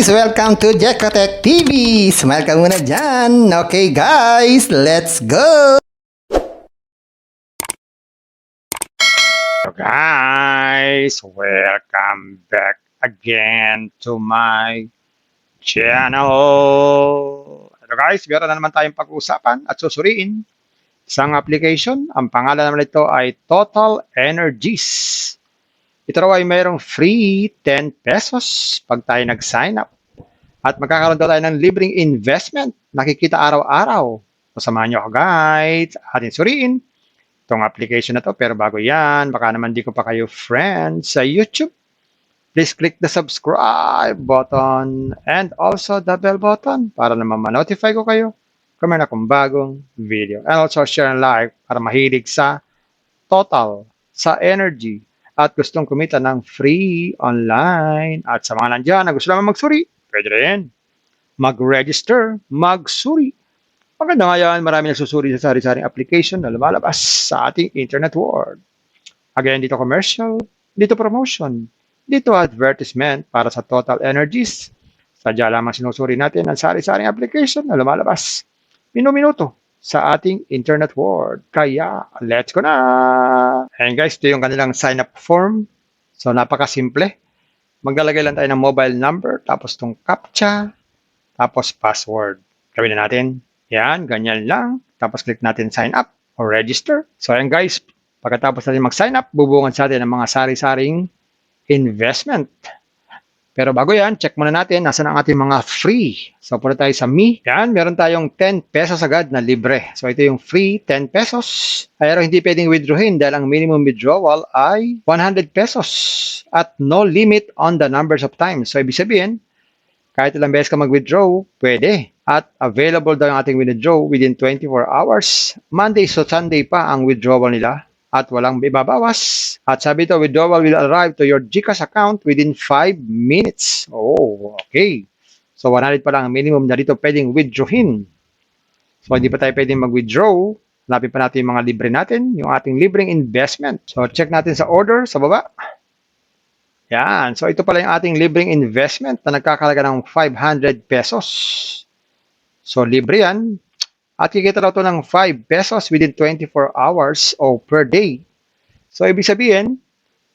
guys! Welcome to Jekotech TV! Smile ka muna dyan! Okay guys, let's go! So guys, welcome back again to my channel. Hello guys, meron na naman tayong pag-uusapan at susuriin. Isang application, ang pangalan naman nito ay Total Energies. Ito raw ay mayroong free 10 pesos pag tayo nag-sign up. At magkakaroon daw tayo ng libreng investment. Nakikita araw-araw. So samahan nyo ako guys. Atin suriin itong application na to. Pero bago yan, baka naman di ko pa kayo friends sa YouTube. Please click the subscribe button and also the bell button para naman ma-notify ko kayo kung meron akong bagong video. And also share and like para mahilig sa Total, sa Energy, at gustong kumita ng free online. At sa mga nandyan na gusto naman magsuri, pwede rin mag-register, magsuri. Maganda nga yan, marami nagsusuri sa sari-saring application na lumalabas sa ating internet world. Again, dito commercial, dito promotion, dito advertisement para sa Total Energies. Sadya lamang sinusuri natin ang sari-saring application na lumalabas minuto sa ating internet world. Kaya, let's go na! And guys, ito yung kanilang sign-up form. So, napakasimple. Maglalagay lang tayo ng mobile number, tapos itong CAPTCHA, tapos password. Gawin na natin. Yan, ganyan lang. Tapos click natin sign up or register. So, ayan guys, pagkatapos natin mag-sign up, bubungan sa atin ng mga sari-saring investment. Pero bago yan, check muna natin nasan ang ating mga free. So, punta tayo sa Me. Yan, meron tayong 10 pesos agad na libre. So, ito yung free 10 pesos. Pero hindi pwedeng withdrawin dahil ang minimum withdrawal ay 100 pesos at no limit on the numbers of times. So, ibig sabihin, kahit ilang beses ka mag-withdraw, pwede. At available daw yung ating withdraw within 24 hours. Monday to Sunday pa ang withdrawal nila. At walang ibabawas. At sabi ito, withdrawal will arrive to your GCash account within 5 minutes. Oh, okay. So, 100 pa lang ang minimum na dito pwedeng withdrawin. So, hindi pa tayo pwedeng mag-withdraw. Hanapin pa natin yung mga libre natin, yung ating libreng investment. So, check natin sa order sa baba. Yan. So, ito pala yung ating libreng investment na nagkakalaga ng 500 pesos. So, libre yan. At kikita daw ito ng 5 pesos within 24 hours o per day. So, ibig sabihin,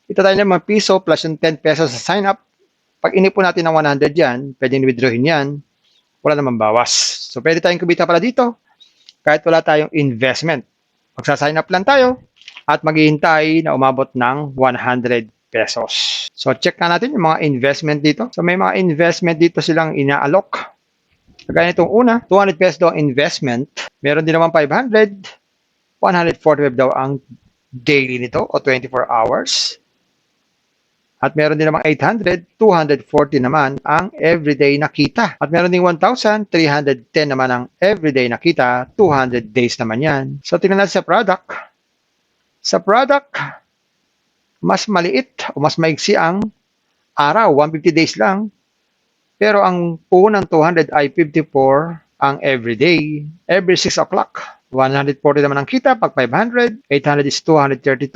ito tayo ng mga piso plus yung 10 pesos sa sign up. Pag inipon natin ng 100 yan, pwedeng withdrawin yan. Wala namang bawas. So, pwede tayong kumita pala dito kahit wala tayong investment. Magsa-sign up lang tayo at maghihintay na umabot ng 100 pesos. So, check na natin yung mga investment dito. So, may mga investment dito silang ina-alok. Kagaya itong una, 200 pesos daw ang investment. Meron din naman 500. 145 daw ang daily nito o 24 hours. At meron din naman 800. 240 naman ang everyday na kita. At meron din 1,000. 310 naman ang everyday na kita. 200 days naman yan. So tingnan natin sa product. Sa product, mas maliit o mas maigsi ang araw. 150 days lang. Pero ang puhunang 200 ay 54 ang everyday. Every 6 o'clock. 140 naman ang kita pag 500. 800 is 232.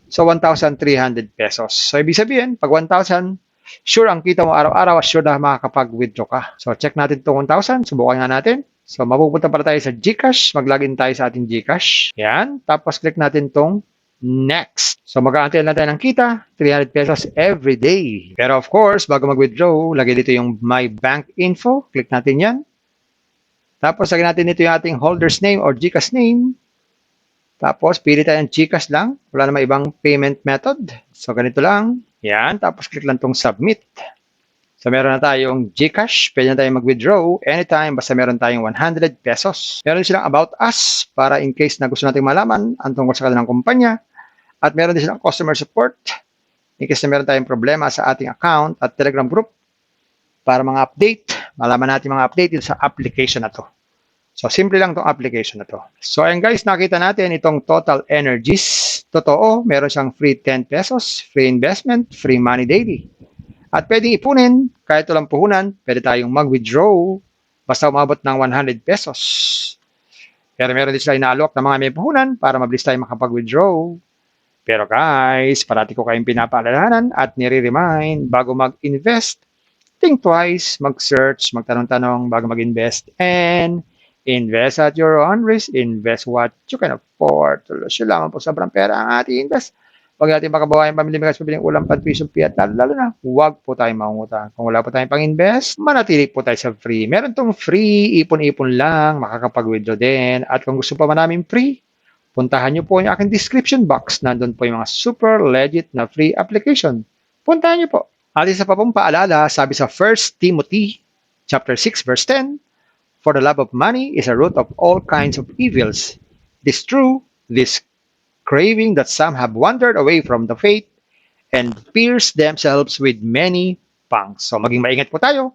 So, 1,300 pesos. So, ibig sabihin, pag 1,000, sure ang kita mo araw-araw, sure na makakapag-withdraw ka. So, check natin itong 1,000. Subukan nga natin. So, mapupunta para tayo sa GCash. Mag-login tayo sa ating GCash. Yan. Tapos, click natin itong next. So, mag-aantay lang tayo ng kita, 300 pesos every day. Pero of course, bago mag-withdraw, lagay dito yung My Bank Info. Click natin yan. Tapos, lagay natin dito yung ating holder's name or GCash name. Tapos, pili tayo ng GCash lang. Wala namang ibang payment method. So, ganito lang. Yan. Tapos, click lang tong submit. So, meron na tayong GCash. Pwede na tayong mag-withdraw anytime basta meron tayong 100 pesos. Meron silang about us para in case na gusto nating malaman ang tungkol sa kanilang kumpanya. At meron din silang customer support in case na meron tayong problema sa ating account at Telegram group para mga update. Malaman natin mga update dito sa application na to. So, simple lang itong application na to. So, ayan guys, nakita natin itong Total Energies. Totoo, meron siyang free 10 pesos, free investment, free money daily. At pwedeng ipunin, kahit walang puhunan, pwede tayong mag-withdraw basta umabot ng 100 pesos. Pero meron din sila inaalok na mga may puhunan para mabilis tayo makapag-withdraw. Pero guys, parati ko kayong pinapaalalahanan at nire-remind bago mag-invest, think twice, mag-search, magtanong-tanong bago mag-invest, and invest at your own risk. Invest what you can afford. Solusyon lamang po sobrang pera ang ating invest. Huwag natin makabawayan pamilya bigas pabiling ulam, pantwisong piat, lalo na huwag po tayong mangungutang. Kung wala po tayong pang-invest, manatili po tayo sa free. Meron tong free, ipon-ipon lang, makakapag-withdraw din. At kung gusto pa namin free, puntahan nyo po yung aking description box. Nandun po yung mga super legit na free application. Puntahan nyo po. At isa pa pong paalala, sabi sa 1 Timothy chapter 6 verse 10, "For the love of money is a root of all kinds of evils. It is true, this craving that some have wandered away from the faith and pierced themselves with many pangs." So maging maingat po tayo.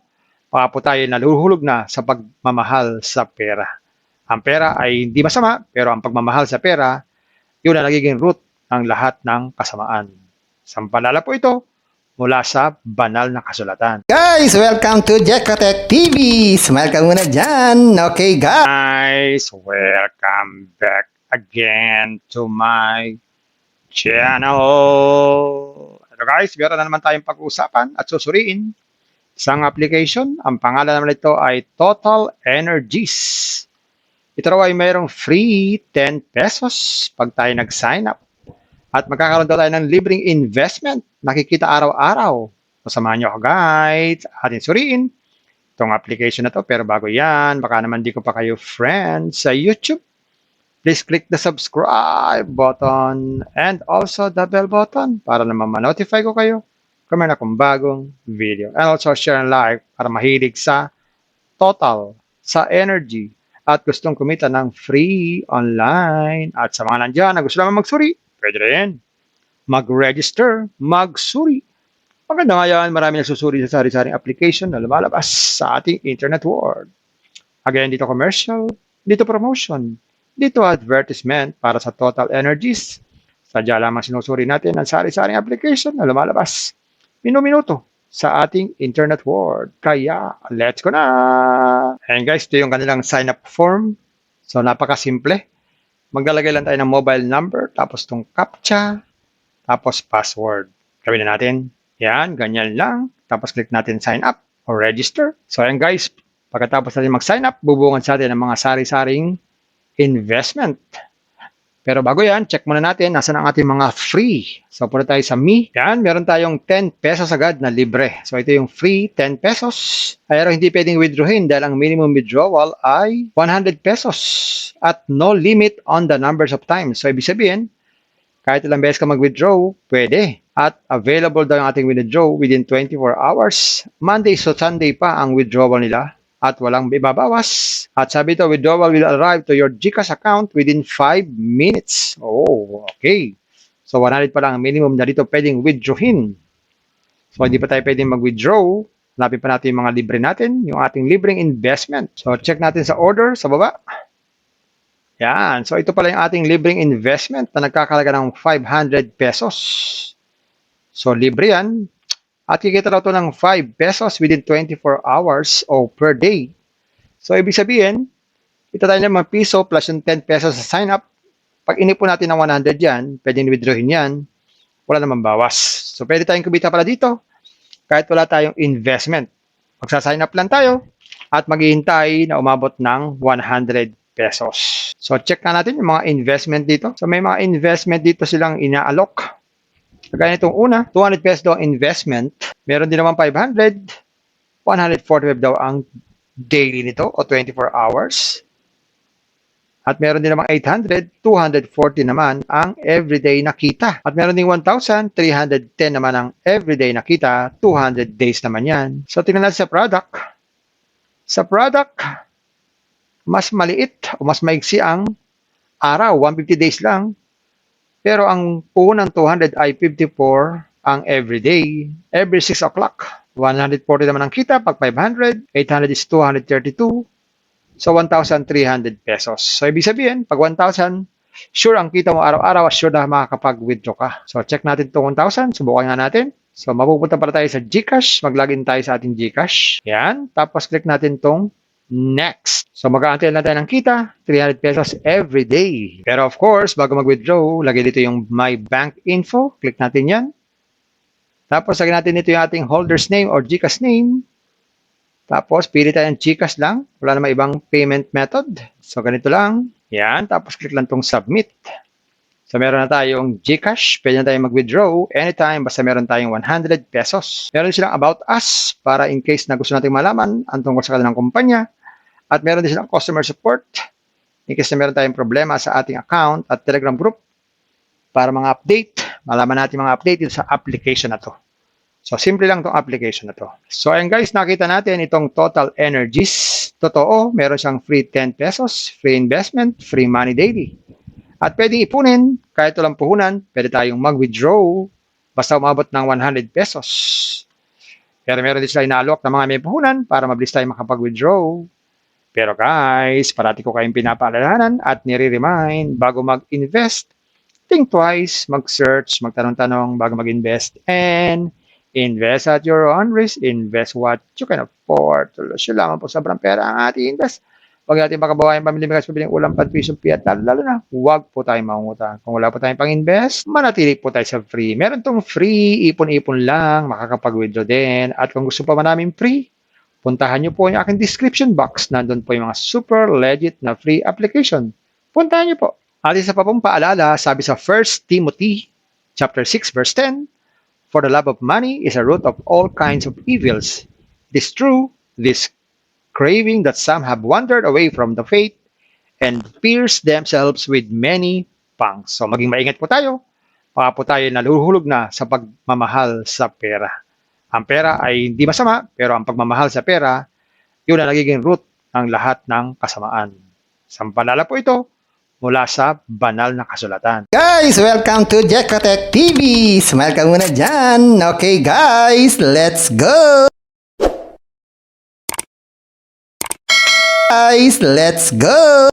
Baka po tayo naluhulog na sa pagmamahal sa pera. Ang pera ay hindi masama, pero ang pagmamahal sa pera, yun ang nagiging root ng lahat ng kasamaan. Sampalala po ito mula sa banal na kasulatan. Guys, welcome to Jekotech TV. Smile ka muna dyan. Okay, guys. Guys, welcome back again to my channel. Hello guys, meron na naman tayong pag-uusapan at susuriin. Isang application, ang pangalan naman nito ay Total Energies. Ito raw ay mayroong free 10 pesos pag tayo nag-sign up. At magkakaroon daw tayo ng libreng investment. Nakikita araw-araw. Samahan nyo ako guys. Atin suriin itong application na to. Pero bago yan, baka naman di ko pa kayo friends sa YouTube. Please click the subscribe button and also the bell button para naman ma-notify ko kayo kung meron akong bagong video. And also share and like para mahilig sa Total, sa Energy, at gustong kumita ng free online. At sa mga nandyan na gusto naman magsuri, pwede rin mag-register, magsuri. Maganda nga yan, marami nagsusuri sa sari-saring application na lumalabas sa ating internet world. Again, dito commercial, dito promotion, dito advertisement para sa Total Energies. Sadya lamang sinusuri natin ang sari-saring application na lumalabas minuto sa ating internet world. Kaya, let's go na! And guys, ito yung kanilang sign-up form. So, napakasimple. Maglalagay lang tayo ng mobile number, tapos itong CAPTCHA, tapos password. Gawin na natin. Yan, ganyan lang. Tapos click natin sign up or register. So, ayan guys, pagkatapos natin mag-sign up, bubungan sa atin ng mga sari-saring investment. Pero bago yan, check muna natin nasan ang ating mga free. So, punta tayo sa Me. Yan, meron tayong 10 pesos agad na libre. So, ito yung free 10 pesos. Pero hindi pwedeng withdrawin dahil ang minimum withdrawal ay 100 pesos at no limit on the numbers of times. So, ibig sabihin, kahit ilang beses ka mag-withdraw, pwede. At available daw yung ating withdraw within 24 hours. Monday to Sunday pa ang withdrawal nila. At walang ibabawas. At sabi ito, withdrawal will arrive to your GCash account within 5 minutes. Oh, okay. So, 100 pa lang ang minimum na dito pwedeng withdrawin. So, hindi pa tayo pwedeng mag-withdraw. Hanapin pa natin yung mga libre natin, yung ating libreng investment. So, check natin sa order, sa baba. Yan. So, ito pala yung ating libreng investment na nagkakalaga ng 500 pesos. So, libre yan. At kikita daw ito ng 5 pesos within 24 hours o per day. So, ibig sabihin, kita tayo ng mga piso plus yung 10 pesos sa sign up. Pag inipon natin ng 100 yan, pwedeng withdrawin yan. Wala naman bawas. So, pwede tayong kumita pala dito kahit wala tayong investment. Magsa-sign up lang tayo at maghihintay na umabot ng 100 pesos. So, check na natin yung mga investment dito. So, may mga investment dito silang inaalok. Kagaya nitong una, 200 pesos daw ang investment. Meron din naman 500. 145 daw ang daily nito o 24 hours. At meron din naman 800. 240 naman ang everyday na kita. At meron din 1,000. 310 naman ang everyday na kita. 200 days naman yan. So, tingnan natin sa product. Sa product, mas maliit o mas maigsi ang araw. 150 days lang. Pero ang unang 200 ay 54 ang everyday. Every 6 o'clock. 140 naman ang kita pag 500. 800 is 232. So, 1,300 pesos. So, ibig sabihin, pag 1,000, sure ang kita mo araw-araw, sure na makakapag-withdraw ka. So, check natin itong 1,000. Subukan nga natin. So, mapupunta para tayo sa GCash. Mag-login tayo sa ating GCash. Yan. Tapos, click natin itong next. So, mag-aantay lang tayo ng kita, 300 pesos every day. Pero of course, bago mag-withdraw, lagay dito yung My Bank Info. Click natin yan. Tapos, lagyan natin dito yung ating holder's name or GCash name. Tapos, pili tayo ng GCash lang. Wala namang ibang payment method. So, ganito lang. Yan. Tapos, click lang tong submit. So, meron na tayong GCash. Pwede na tayong mag-withdraw anytime basta meron tayong 100 pesos. Meron silang about us para in case na gusto nating malaman ang tungkol sa kanilang kumpanya. At meron din silang customer support in case na meron tayong problema sa ating account at Telegram group para mga update. Malaman natin mga update sa application na to. So, simple lang itong application na to. So, ayan guys, nakita natin itong Total Energies. Totoo, meron siyang free 10 pesos, free investment, free money daily. At pwedeng ipunin, kahit walang puhunan, pwede tayong mag-withdraw basta umabot ng 100 pesos. Pero meron din sila inaalok na mga may puhunan para mabilis tayong makapag-withdraw. Pero guys, parati ko kayong pinapaalalahanan at nire-remind bago mag-invest, think twice, mag-search, magtanong-tanong bago mag-invest, and invest at your own risk. Invest what you can afford. Tulusyo lamang po sobrang pera ang ating invest. Huwag natin pakabawain pamilya kasi pabiling ulam, pagpisong piyat, lalo na, huwag po tayong mangungutang. Kung wala po tayong pang-invest, manatili po tayo sa free. Meron tong free, ipon-ipon lang, makakapag-withdraw din. At kung gusto pa man namin free, puntahan nyo po yung aking description box. Nandun po yung mga super legit na free application. Puntahan nyo po. At isa pa pong paalala, sabi sa 1 Timothy chapter 6 verse 10, "For the love of money is a root of all kinds of evils. It is true, this craving that some have wandered away from the faith and pierced themselves with many pangs." So maging maingat po tayo. Baka po tayo naluhulog na sa pagmamahal sa pera. Ang pera ay hindi masama, pero ang pagmamahal sa pera, yun ang nagiging root ng lahat ng kasamaan. Sampalala po ito mula sa banal na kasulatan. Guys, welcome to Jekotech TV. Smile ka muna dyan. Okay guys, let's go. Guys, let's go.